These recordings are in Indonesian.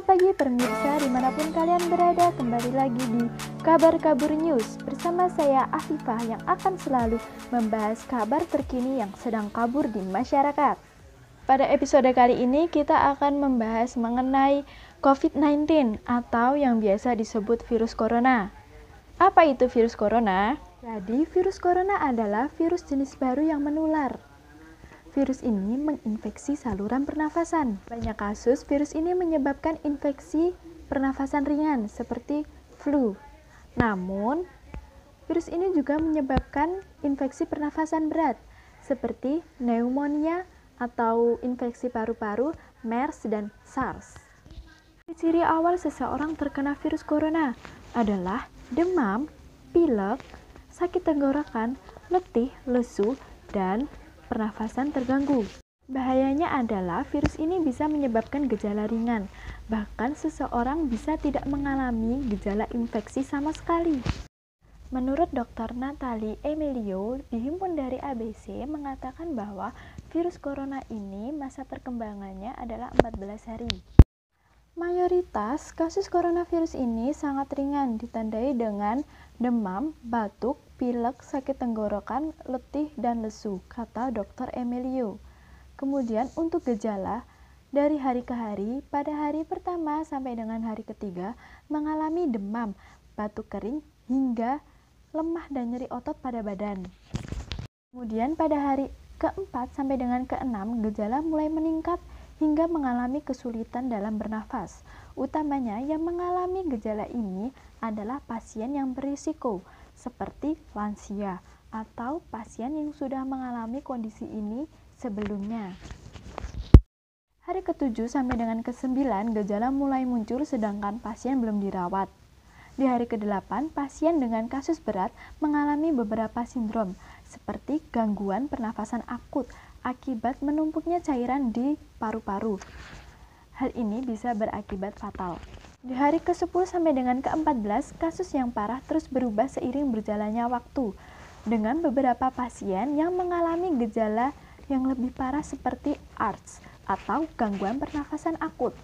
Selamat pagi pemirsa dimanapun kalian berada, kembali lagi di Kabar Kabur News bersama saya Afifah yang akan selalu membahas kabar terkini yang sedang kabur di masyarakat. Pada episode kali ini kita akan membahas mengenai COVID-19 atau yang biasa disebut virus corona. Apa itu virus corona? Jadi virus corona adalah virus jenis baru yang menular. Virus ini menginfeksi saluran pernafasan. Banyak kasus virus ini menyebabkan infeksi pernafasan ringan seperti flu. Namun, virus ini juga menyebabkan infeksi pernafasan berat seperti pneumonia atau infeksi paru-paru, MERS dan SARS. Ciri awal seseorang terkena virus corona adalah demam, pilek, sakit tenggorokan, letih, lesu, dan pernafasan terganggu. Bahayanya adalah virus ini bisa menyebabkan gejala ringan, bahkan seseorang bisa tidak mengalami gejala infeksi sama sekali. Menurut Dr. Natalie Emilio, dihimpun dari ABC, mengatakan bahwa virus corona ini masa perkembangannya adalah 14 hari. Mayoritas kasus coronavirus ini sangat ringan, ditandai dengan demam, batuk, pilek, sakit tenggorokan, letih, dan lesu, kata Dr. Emilio. Kemudian untuk gejala, dari hari ke hari, pada hari pertama sampai dengan hari ketiga, mengalami demam, batuk kering, hingga lemah dan nyeri otot pada badan. Kemudian pada hari keempat sampai dengan keenam, gejala mulai meningkat hingga mengalami kesulitan dalam bernafas. Utamanya yang mengalami gejala ini adalah pasien yang berisiko, seperti lansia atau pasien yang sudah mengalami kondisi ini sebelumnya. Hari ke-7 sampai dengan ke-9, gejala mulai muncul sedangkan pasien belum dirawat. Di hari ke-8, pasien dengan kasus berat mengalami beberapa sindrom, seperti gangguan pernafasan akut akibat menumpuknya cairan di paru-paru. Hal ini bisa berakibat fatal. Di hari ke-10 sampai dengan ke-14, kasus yang parah terus berubah seiring berjalannya waktu, dengan beberapa pasien yang mengalami gejala yang lebih parah seperti ARDS atau gangguan pernafasan akut.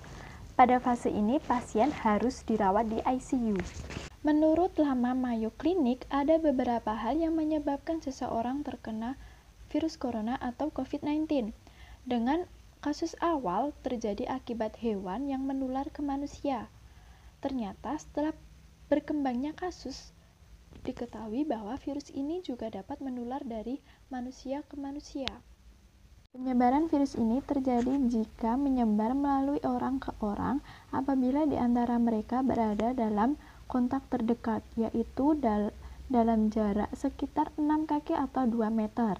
Pada fase ini, pasien harus dirawat di ICU. Menurut laman Mayo Clinic, ada beberapa hal yang menyebabkan seseorang terkena virus corona atau COVID-19. Dengan kasus awal terjadi akibat hewan yang menular ke manusia. Ternyata setelah berkembangnya kasus, diketahui bahwa virus ini juga dapat menular dari manusia ke manusia. Penyebaran virus ini terjadi jika menyebar melalui orang ke orang apabila di antara mereka berada dalam kontak terdekat, yaitu dalam jarak sekitar 6 kaki atau 2 meter.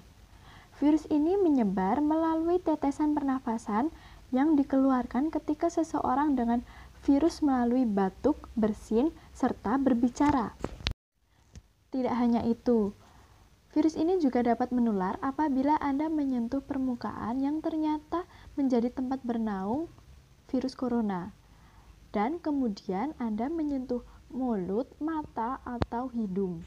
Virus ini menyebar melalui tetesan pernafasan yang dikeluarkan ketika seseorang dengan virus melalui batuk, bersin, serta berbicara. Tidak hanya itu, virus ini juga dapat menular apabila Anda menyentuh permukaan yang ternyata menjadi tempat bernaung virus corona, dan kemudian Anda menyentuh mulut, mata, atau hidung.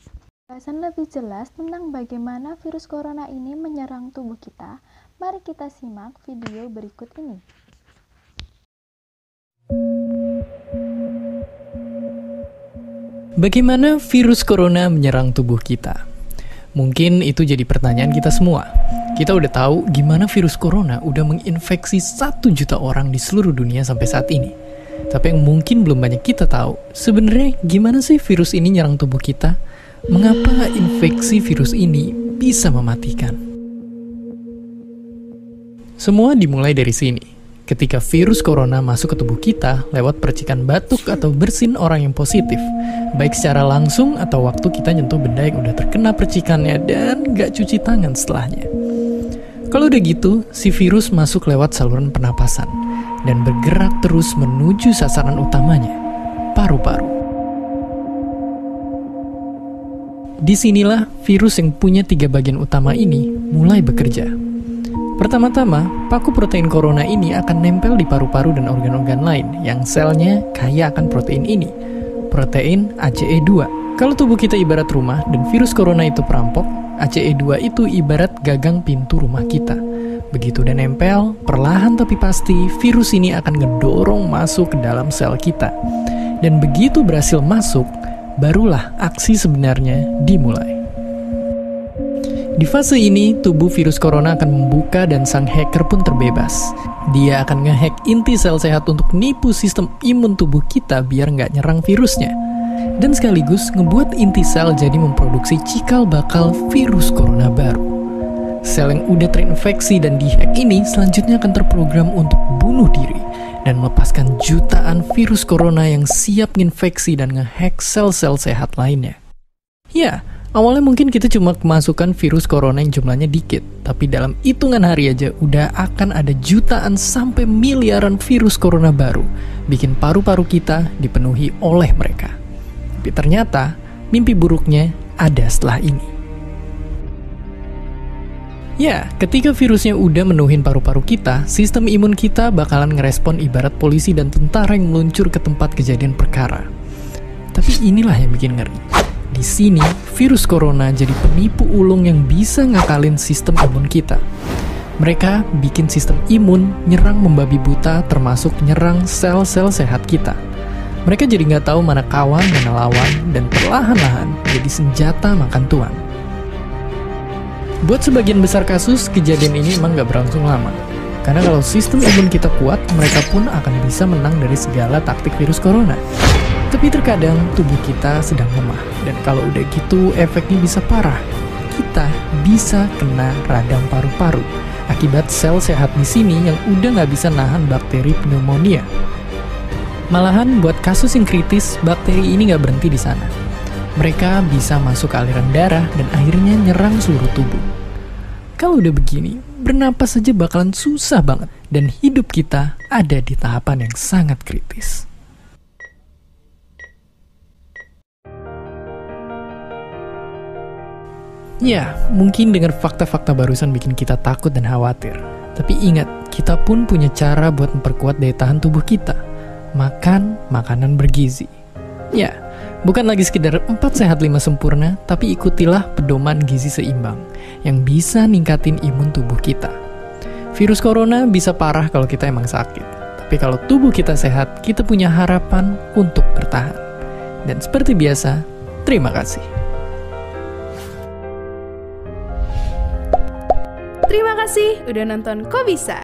Pembahasan lebih jelas tentang bagaimana virus corona ini menyerang tubuh kita, mari kita simak video berikut ini. Bagaimana virus corona menyerang tubuh kita? Mungkin itu jadi pertanyaan kita semua. Kita udah tahu gimana virus corona udah menginfeksi 1 juta orang di seluruh dunia sampai saat ini. Tapi yang mungkin belum banyak kita tahu, sebenarnya gimana sih virus ini nyerang tubuh kita? Mengapa infeksi virus ini bisa mematikan? Semua dimulai dari sini. Ketika virus corona masuk ke tubuh kita lewat percikan batuk atau bersin orang yang positif, baik secara langsung atau waktu kita nyentuh benda yang udah terkena percikannya dan gak cuci tangan setelahnya. Kalau udah gitu, si virus masuk lewat saluran pernapasan dan bergerak terus menuju sasaran utamanya, paru-paru. Disinilah virus yang punya 3 bagian utama ini mulai bekerja. Pertama-tama, paku protein corona ini akan nempel di paru-paru dan organ-organ lain yang selnya kaya akan protein ini, protein ACE2. Kalau tubuh kita ibarat rumah dan virus corona itu perampok, ACE2 itu ibarat gagang pintu rumah kita. Begitu udah nempel, perlahan tapi pasti virus ini akan ngedorong masuk ke dalam sel kita. Dan begitu berhasil masuk, barulah aksi sebenarnya dimulai. Di fase ini, tubuh virus corona akan membuka dan sang hacker pun terbebas. Dia akan ngehack inti sel sehat untuk nipu sistem imun tubuh kita biar nggak nyerang virusnya. Dan sekaligus ngebuat inti sel jadi memproduksi cikal bakal virus corona baru. Sel yang udah terinfeksi dan dihack ini selanjutnya akan terprogram untuk bunuh diri dan melepaskan jutaan virus corona yang siap nginfeksi dan ngehack sel-sel sehat lainnya. Ya, awalnya mungkin kita cuma kemasukan virus corona yang jumlahnya dikit, tapi dalam hitungan hari aja udah akan ada jutaan sampai miliaran virus corona baru, bikin paru-paru kita dipenuhi oleh mereka. Tapi ternyata, mimpi buruknya ada setelah ini. Ya, ketika virusnya udah menuhin paru-paru kita, sistem imun kita bakalan ngerespon ibarat polisi dan tentara yang meluncur ke tempat kejadian perkara. Tapi inilah yang bikin ngeri. Di sini, virus corona jadi penipu ulung yang bisa ngakalin sistem imun kita. Mereka bikin sistem imun nyerang membabi buta, termasuk nyerang sel-sel sehat kita. Mereka jadi nggak tahu mana kawan, mana lawan, dan perlahan-lahan jadi senjata makan tuan. Buat sebagian besar kasus, kejadian ini emang nggak berlangsung lama. Karena kalau sistem imun kita kuat, mereka pun akan bisa menang dari segala taktik virus corona. Tapi terkadang tubuh kita sedang lemah, dan kalau udah gitu efeknya bisa parah. Kita bisa kena radang paru-paru akibat sel sehat di sini yang udah nggak bisa nahan bakteri pneumonia. Malahan buat kasus yang kritis, bakteri ini nggak berhenti di sana. Mereka bisa masuk ke aliran darah dan akhirnya nyerang seluruh tubuh. Kalau udah begini, bernapas saja bakalan susah banget, dan hidup kita ada di tahapan yang sangat kritis. Ya, mungkin dengan fakta-fakta barusan bikin kita takut dan khawatir. Tapi ingat, kita pun punya cara buat memperkuat daya tahan tubuh kita. Makan makanan bergizi. Ya, bukan lagi sekedar 4 sehat 5 sempurna, tapi ikutilah pedoman gizi seimbang yang bisa ningkatin imun tubuh kita. Virus corona bisa parah kalau kita emang sakit, tapi kalau tubuh kita sehat, kita punya harapan untuk bertahan. Dan seperti biasa, terima kasih. Terima kasih udah nonton Kok Bisa.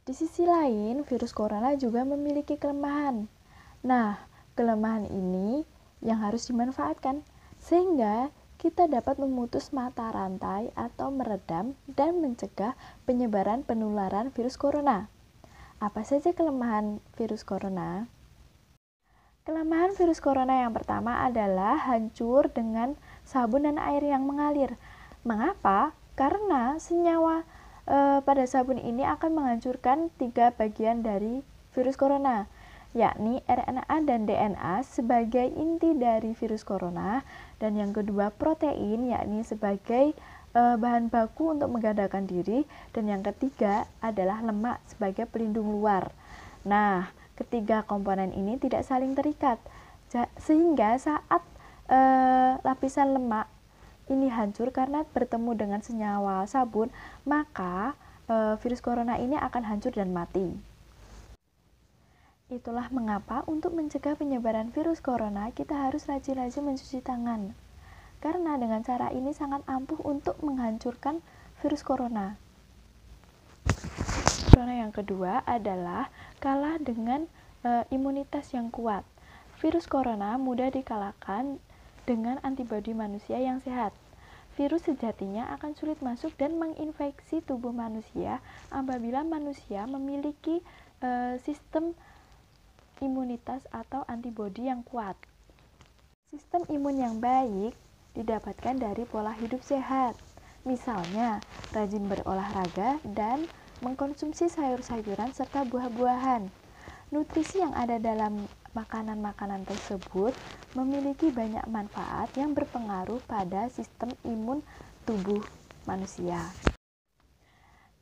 Di sisi lain, virus corona juga memiliki kelemahan. Nah, kelemahan ini yang harus dimanfaatkan, sehingga kita dapat memutus mata rantai atau meredam dan mencegah penyebaran penularan virus corona. Apa saja kelemahan virus corona? Kelemahan virus corona yang pertama adalah hancur dengan sabun dan air yang mengalir. Mengapa? Karena senyawa pada sabun ini akan menghancurkan 3 bagian dari virus corona, yakni RNA dan DNA sebagai inti dari virus corona, dan yang kedua protein, yakni sebagai bahan baku untuk menggandakan diri, dan yang ketiga adalah lemak sebagai pelindung luar. Nah, ketiga komponen ini tidak saling terikat, sehingga saat lapisan lemak ini hancur karena bertemu dengan senyawa sabun, maka virus corona ini akan hancur dan mati. Itulah mengapa untuk mencegah penyebaran virus corona, kita harus rajin-rajin mencuci tangan. Karena dengan cara ini sangat ampuh untuk menghancurkan virus corona. Corona yang kedua adalah kalah dengan imunitas yang kuat. Virus corona mudah dikalahkan dengan antibodi manusia yang sehat. Virus sejatinya akan sulit masuk dan menginfeksi tubuh manusia apabila manusia memiliki sistem imunitas atau antibodi yang kuat. Sistem imun yang baik didapatkan dari pola hidup sehat. Misalnya, rajin berolahraga dan mengkonsumsi sayur-sayuran serta buah-buahan. Nutrisi yang ada dalam makanan-makanan tersebut memiliki banyak manfaat yang berpengaruh pada sistem imun tubuh manusia.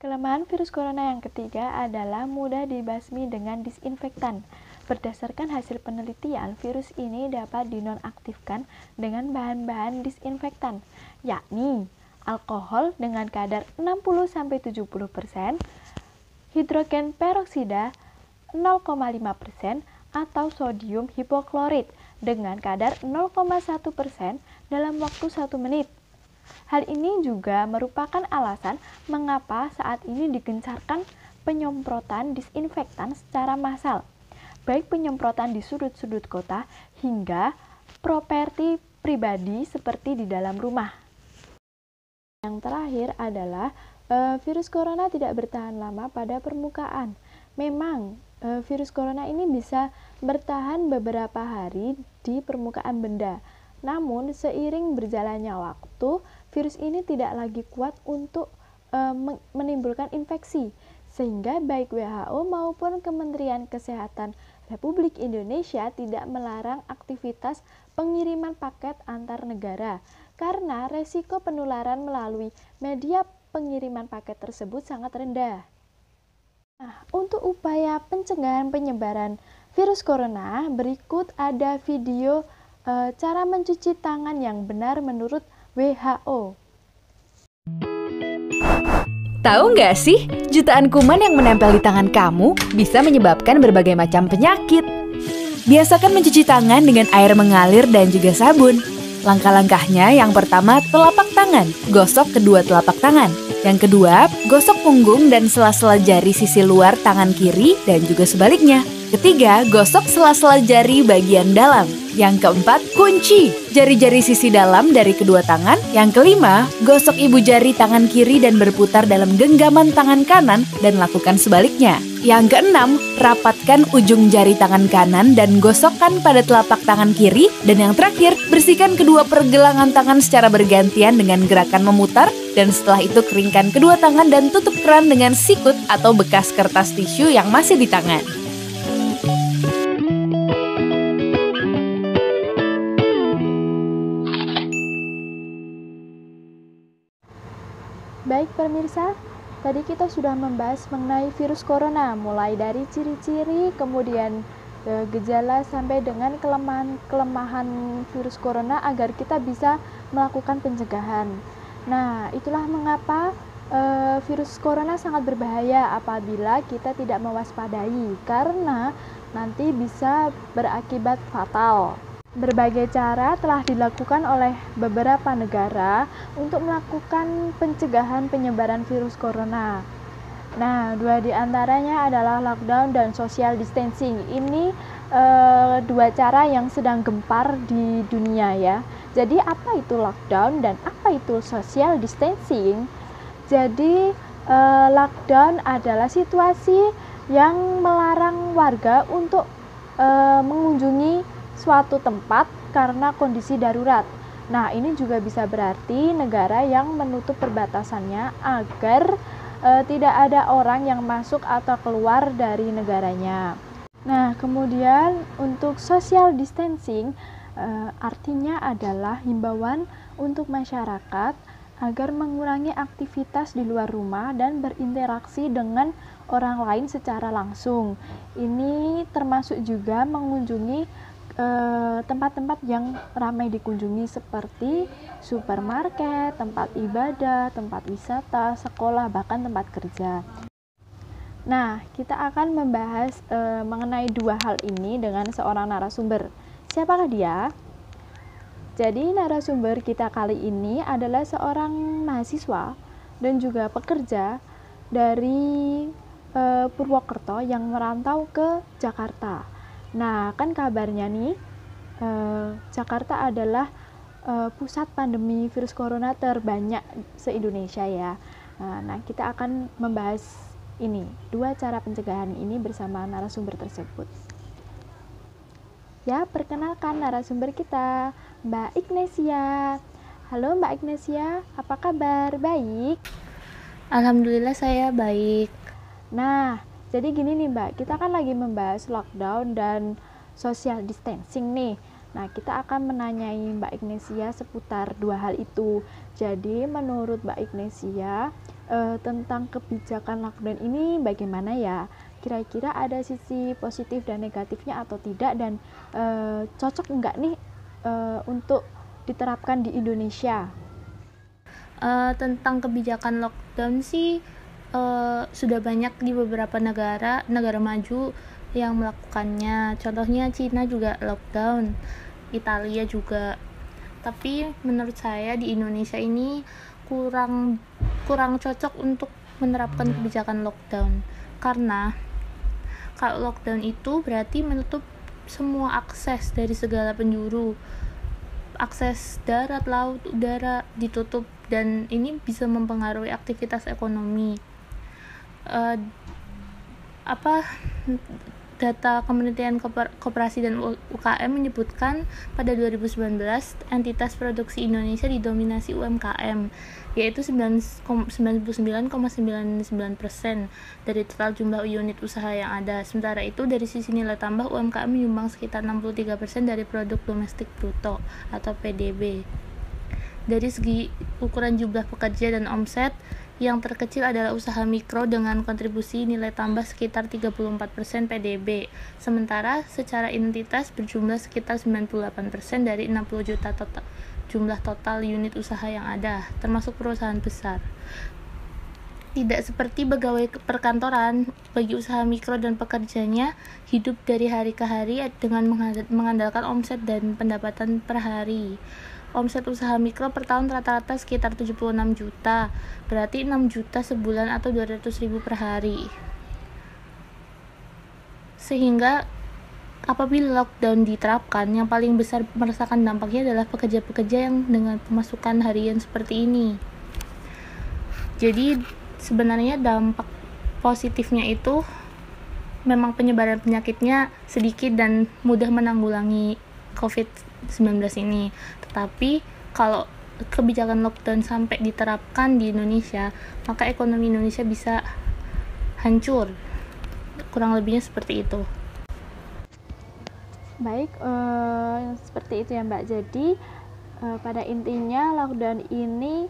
Kelemahan virus corona yang ketiga adalah mudah dibasmi dengan disinfektan. Berdasarkan hasil penelitian, virus ini dapat dinonaktifkan dengan bahan-bahan disinfektan, yakni alkohol dengan kadar 60-70%, hidrogen peroksida 0,5%, atau sodium hipoklorit dengan kadar 0,1% dalam waktu 1 menit. Hal ini juga merupakan alasan mengapa saat ini digencarkan penyemprotan disinfektan secara massal, baik penyemprotan di sudut-sudut kota hingga properti pribadi seperti di dalam rumah. Yang terakhir adalah virus corona tidak bertahan lama pada permukaan. Memang virus corona ini bisa bertahan beberapa hari di permukaan benda. Namun seiring berjalannya waktu, virus ini tidak lagi kuat untuk menimbulkan infeksi, sehingga baik WHO maupun Kementerian Kesehatan Republik Indonesia tidak melarang aktivitas pengiriman paket antar negara, karena resiko penularan melalui media pengiriman paket tersebut sangat rendah. Nah, untuk upaya pencegahan penyebaran virus corona, berikut ada video cara mencuci tangan yang benar menurut WHO. Tahu nggak sih, jutaan kuman yang menempel di tangan kamu bisa menyebabkan berbagai macam penyakit. Biasakan mencuci tangan dengan air mengalir dan juga sabun. Langkah-langkahnya yang pertama, telapak tangan, gosok kedua telapak tangan. Yang kedua, gosok punggung dan sela-sela jari sisi luar tangan kiri dan juga sebaliknya. Ketiga, gosok sela-sela jari bagian dalam. Yang keempat, kunci jari-jari sisi dalam dari kedua tangan. Yang kelima, gosok ibu jari tangan kiri dan berputar dalam genggaman tangan kanan dan lakukan sebaliknya. Yang keenam, rapatkan ujung jari tangan kanan dan gosokkan pada telapak tangan kiri. Dan yang terakhir, bersihkan kedua pergelangan tangan secara bergantian dengan gerakan memutar. Dan setelah itu keringkan kedua tangan dan tutup keran dengan sikut atau bekas kertas tisu yang masih di tangan. Baik pemirsa, tadi kita sudah membahas mengenai virus corona, mulai dari ciri-ciri, kemudian gejala sampai dengan kelemahan virus corona agar kita bisa melakukan pencegahan. Nah, itulah mengapa virus corona sangat berbahaya apabila kita tidak mewaspadai, karena nanti bisa berakibat fatal. Berbagai cara telah dilakukan oleh beberapa negara untuk melakukan pencegahan penyebaran virus corona. Nah, dua di antaranya adalah lockdown dan social distancing. Ini dua cara yang sedang gempar di dunia ya. Jadi apa itu lockdown dan apa itu social distancing? Jadi lockdown adalah situasi yang melarang warga untuk mengunjungi suatu tempat karena kondisi darurat. Nah, ini juga bisa berarti negara yang menutup perbatasannya agar tidak ada orang yang masuk atau keluar dari negaranya. Nah, kemudian untuk social distancing artinya adalah himbauan untuk masyarakat agar mengurangi aktivitas di luar rumah dan berinteraksi dengan orang lain secara langsung. Ini termasuk juga mengunjungi tempat-tempat yang ramai dikunjungi seperti supermarket, tempat ibadah, tempat wisata, sekolah, bahkan tempat kerja. Nah, kita akan membahas mengenai dua hal ini dengan seorang narasumber. Siapakah dia? Jadi narasumber kita kali ini adalah seorang mahasiswa dan juga pekerja dari Purwokerto yang merantau ke Jakarta. Nah, kan kabarnya nih, Jakarta adalah pusat pandemi virus corona terbanyak se-Indonesia ya. Nah, kita akan membahas ini, dua cara pencegahan ini bersama narasumber tersebut. Ya, perkenalkan narasumber kita, Mbak Ignesia. Halo Mbak Ignesia, apa kabar? Baik? Alhamdulillah saya baik. Nah, jadi gini nih Mbak, kita kan lagi membahas lockdown dan social distancing nih. Nah, kita akan menanyai Mbak Ignesia seputar dua hal itu. Jadi, menurut Mbak Ignesia, tentang kebijakan lockdown ini bagaimana ya? Kira-kira ada sisi positif dan negatifnya atau tidak, dan cocok enggak nih untuk diterapkan di Indonesia? Tentang kebijakan lockdown sih sudah banyak di beberapa negara maju yang melakukannya. Contohnya Cina juga lockdown, Italia juga. Tapi menurut saya di Indonesia ini kurang cocok untuk menerapkan kebijakan lockdown, karena kalau lockdown itu berarti menutup semua akses dari segala penjuru. Akses darat, laut, udara ditutup, dan ini bisa mempengaruhi aktivitas ekonomi. Data Kementerian Koperasi dan UKM menyebutkan pada 2019 entitas produksi Indonesia didominasi UMKM, yaitu 99,99% dari total jumlah unit usaha yang ada. Sementara itu dari sisi nilai tambah, UMKM menyumbang sekitar 63% dari produk domestik bruto atau PDB. Dari segi ukuran jumlah pekerja dan omset, yang terkecil adalah usaha mikro dengan kontribusi nilai tambah sekitar 34% PDB, sementara secara entitas berjumlah sekitar 98% dari 60 juta jumlah total unit usaha yang ada, termasuk perusahaan besar. Tidak seperti pegawai perkantoran, bagi usaha mikro dan pekerjanya hidup dari hari ke hari dengan mengandalkan omset dan pendapatan per hari. Omset usaha mikro per tahun rata-rata sekitar 76 juta, berarti 6 juta sebulan atau 200.000 per hari. Sehingga apabila lockdown diterapkan, yang paling besar merasakan dampaknya adalah pekerja-pekerja yang dengan pemasukan harian seperti ini. Jadi sebenarnya dampak positifnya itu memang penyebaran penyakitnya sedikit dan mudah menanggulangi COVID-19 ini. Tetapi kalau kebijakan lockdown sampai diterapkan di Indonesia, maka ekonomi Indonesia bisa hancur. Kurang lebihnya seperti itu. Baik, seperti itu ya Mbak. Jadi pada intinya lockdown ini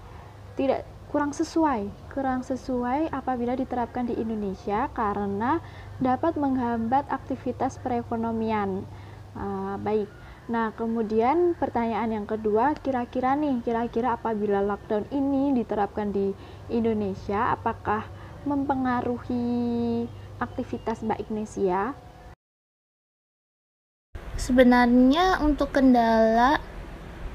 kurang sesuai apabila diterapkan di Indonesia karena dapat menghambat aktivitas perekonomian. Baik. Nah, kemudian pertanyaan yang kedua, kira-kira apabila lockdown ini diterapkan di Indonesia, apakah mempengaruhi aktivitas Mbak Ignesia? Sebenarnya untuk kendala,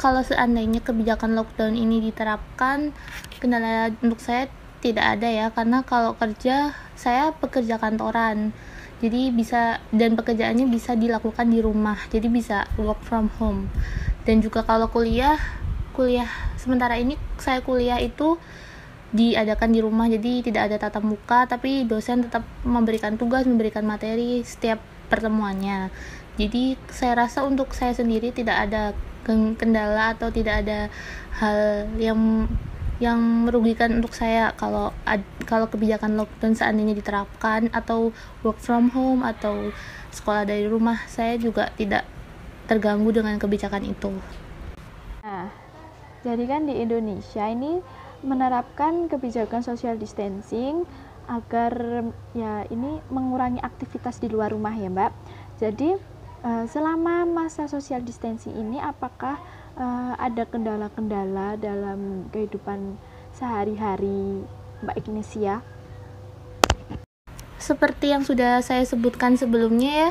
kalau seandainya kebijakan lockdown ini diterapkan, kendala untuk saya tidak ada ya, karena kalau kerja, saya pekerja kantoran. Jadi dan pekerjaannya bisa dilakukan di rumah, jadi bisa work from home. Dan juga kalau kuliah sementara ini saya kuliah itu diadakan di rumah, jadi tidak ada tatap muka, tapi dosen tetap memberikan tugas, memberikan materi setiap pertemuannya. Jadi saya rasa untuk saya sendiri tidak ada kendala atau tidak ada hal yang merugikan untuk saya kalau kebijakan lockdown seandainya diterapkan, atau work from home atau sekolah dari rumah. Saya juga tidak terganggu dengan kebijakan itu. Nah, jadi kan di Indonesia ini menerapkan kebijakan social distancing agar ya ini mengurangi aktivitas di luar rumah ya Mbak. Jadi selama masa social distancing ini apakah ada kendala-kendala dalam kehidupan sehari-hari Mbak Ignesia? Seperti yang sudah saya sebutkan sebelumnya ya,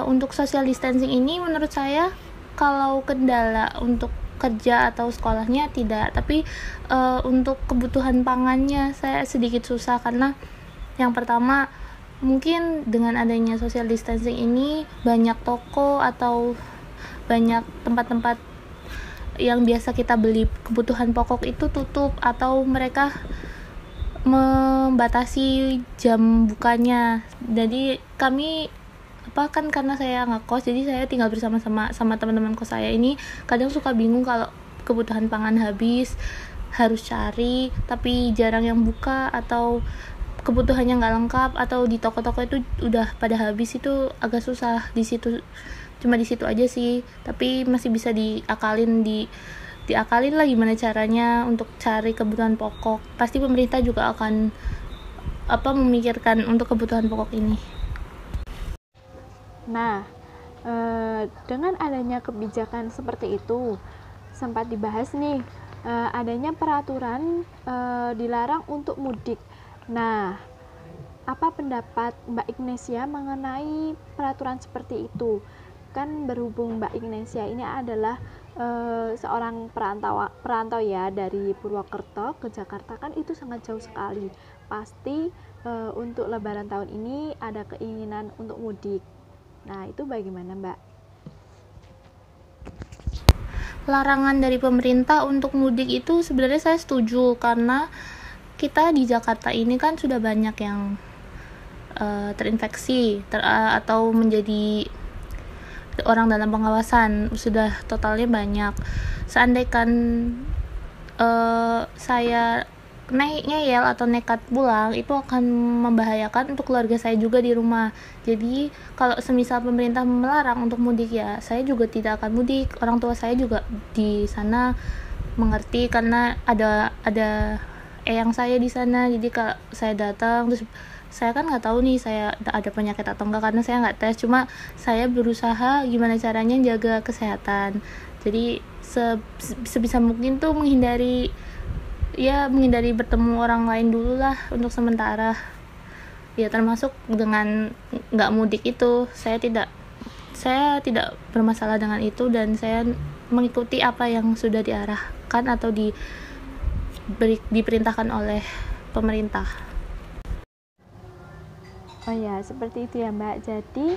untuk social distancing ini menurut saya kalau kendala untuk kerja atau sekolahnya tidak, tapi untuk kebutuhan pangannya saya sedikit susah, karena yang pertama mungkin dengan adanya social distancing ini banyak toko atau banyak tempat-tempat yang biasa kita beli kebutuhan pokok itu tutup, atau mereka membatasi jam bukanya. Jadi kami karena saya ngekos, jadi saya tinggal bersama-sama teman-teman kos saya ini, kadang suka bingung kalau kebutuhan pangan habis, harus cari tapi jarang yang buka, atau kebutuhannya nggak lengkap, atau di toko-toko itu udah pada habis. Itu agak susah di situ. Cuma di situ aja sih, tapi masih bisa diakalin lah gimana caranya untuk cari kebutuhan pokok. Pasti pemerintah juga akan memikirkan untuk kebutuhan pokok ini. Nah, dengan adanya kebijakan seperti itu, sempat dibahas nih adanya peraturan dilarang untuk mudik. Nah, apa pendapat Mbak Ignesia mengenai peraturan seperti itu? Kan berhubung Mbak Ignesia ini adalah seorang perantau ya, dari Purwokerto ke Jakarta, kan itu sangat jauh sekali. Pasti untuk Lebaran tahun ini ada keinginan untuk mudik. Nah, itu bagaimana Mbak? Larangan dari pemerintah untuk mudik itu sebenarnya saya setuju, karena kita di Jakarta ini kan sudah banyak yang terinfeksi atau menjadi orang dalam pengawasan, sudah totalnya banyak. Seandainya saya ngeyel atau nekat pulang, itu akan membahayakan untuk keluarga saya juga di rumah. Jadi kalau semisal pemerintah melarang untuk mudik, ya saya juga tidak akan mudik. Orang tua saya juga di sana mengerti, karena ada eyang saya di sana. Jadi kalau saya datang, terus saya kan nggak tahu nih saya ada penyakit atau enggak, karena saya nggak tes. Cuma saya berusaha gimana caranya jaga kesehatan. Jadi sebisa mungkin tuh menghindari bertemu orang lain dulu lah untuk sementara. Ya termasuk dengan nggak mudik itu, saya tidak bermasalah dengan itu, dan saya mengikuti apa yang sudah diarahkan atau diperintahkan oleh pemerintah. Oh ya, seperti itu ya Mbak. Jadi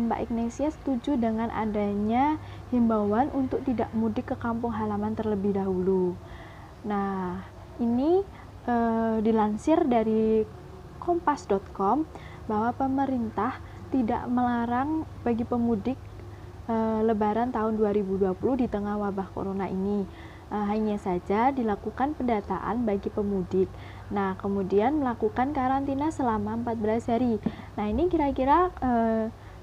Mbak Ignesia setuju dengan adanya himbauan untuk tidak mudik ke kampung halaman terlebih dahulu. Nah, ini dilansir dari kompas.com bahwa pemerintah tidak melarang bagi pemudik Lebaran tahun 2020 di tengah wabah corona ini. Hanya saja dilakukan pendataan bagi pemudik. Nah, kemudian melakukan karantina selama 14 hari. Nah, ini kira-kira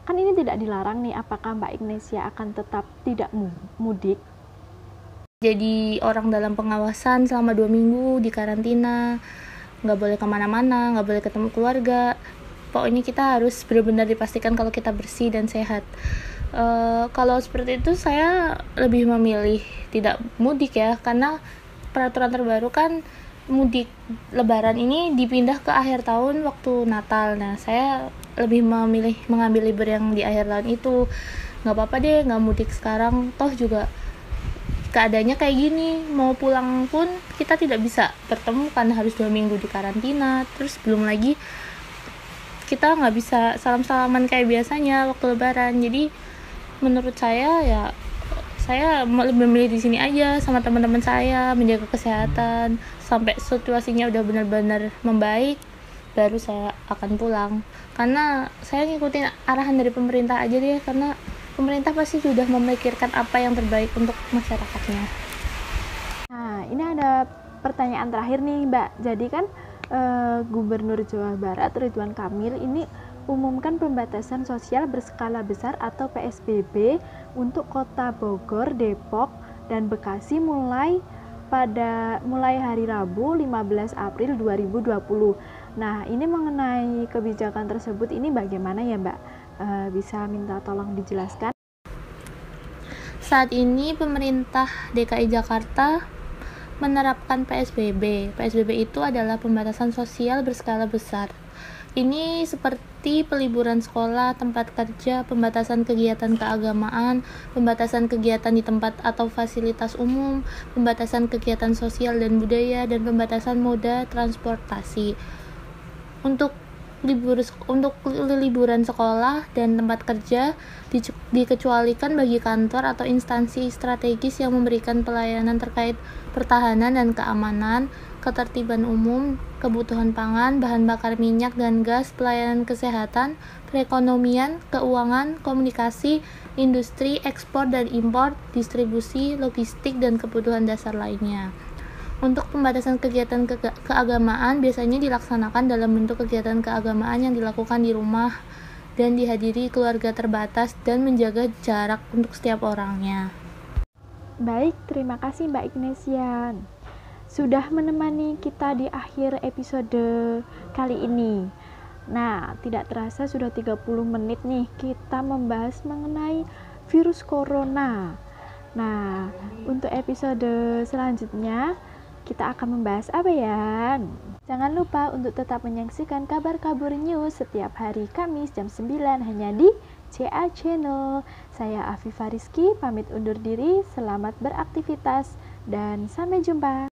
kan ini tidak dilarang nih, apakah Mbak Ignesia akan tetap tidak mudik? Jadi orang dalam pengawasan selama 2 minggu di karantina, nggak boleh kemana-mana, nggak boleh ketemu keluarga. Pokoknya kita harus benar-benar dipastikan kalau kita bersih dan sehat. Kalau seperti itu saya lebih memilih tidak mudik ya, karena peraturan terbaru kan mudik Lebaran ini dipindah ke akhir tahun waktu Natal. Nah, saya lebih memilih mengambil libur yang di akhir tahun itu. Nggak apa-apa deh nggak mudik sekarang, toh juga keadaannya kayak gini, mau pulang pun kita tidak bisa bertemu kan, harus 2 minggu di karantina. Terus belum lagi kita nggak bisa salam-salaman kayak biasanya waktu Lebaran. Jadi menurut saya ya saya lebih memilih di sini aja sama teman-teman saya, menjaga kesehatan sampai situasinya udah benar-benar membaik, baru saya akan pulang. Karena saya ngikutin arahan dari pemerintah aja deh, karena pemerintah pasti sudah memikirkan apa yang terbaik untuk masyarakatnya. Nah, ini ada pertanyaan terakhir nih Mbak. Jadi kan Gubernur Jawa Barat Ridwan Kamil ini umumkan pembatasan sosial berskala besar atau PSBB untuk Kota Bogor, Depok, dan Bekasi mulai hari Rabu 15 April 2020. Nah, ini mengenai kebijakan tersebut ini bagaimana ya Mbak? Bisa minta tolong dijelaskan? Saat ini pemerintah DKI Jakarta menerapkan PSBB. PSBB itu adalah pembatasan sosial berskala besar. Ini seperti peliburan sekolah, tempat kerja, pembatasan kegiatan keagamaan, pembatasan kegiatan di tempat atau fasilitas umum, pembatasan kegiatan sosial dan budaya, dan pembatasan moda transportasi. Untuk liburan sekolah dan tempat kerja dikecualikan bagi kantor atau instansi strategis yang memberikan pelayanan terkait pertahanan dan keamanan, ketertiban umum, kebutuhan pangan, bahan bakar minyak dan gas, pelayanan kesehatan, perekonomian, keuangan, komunikasi, industri, ekspor dan impor, distribusi, logistik, dan kebutuhan dasar lainnya. Untuk pembatasan kegiatan keagamaan biasanya dilaksanakan dalam bentuk kegiatan keagamaan yang dilakukan di rumah dan dihadiri keluarga terbatas dan menjaga jarak untuk setiap orangnya. Baik, terima kasih Mbak Ignesia sudah menemani kita di akhir episode kali ini. Nah, tidak terasa sudah 30 menit nih kita membahas mengenai virus corona. Nah, untuk episode selanjutnya kita akan membahas apa ya? Jangan lupa untuk tetap menyaksikan Kabar Kabur News setiap hari Kamis jam 9 hanya di CA Channel. Saya Afifah Rizky, pamit undur diri, selamat beraktivitas, dan sampai jumpa.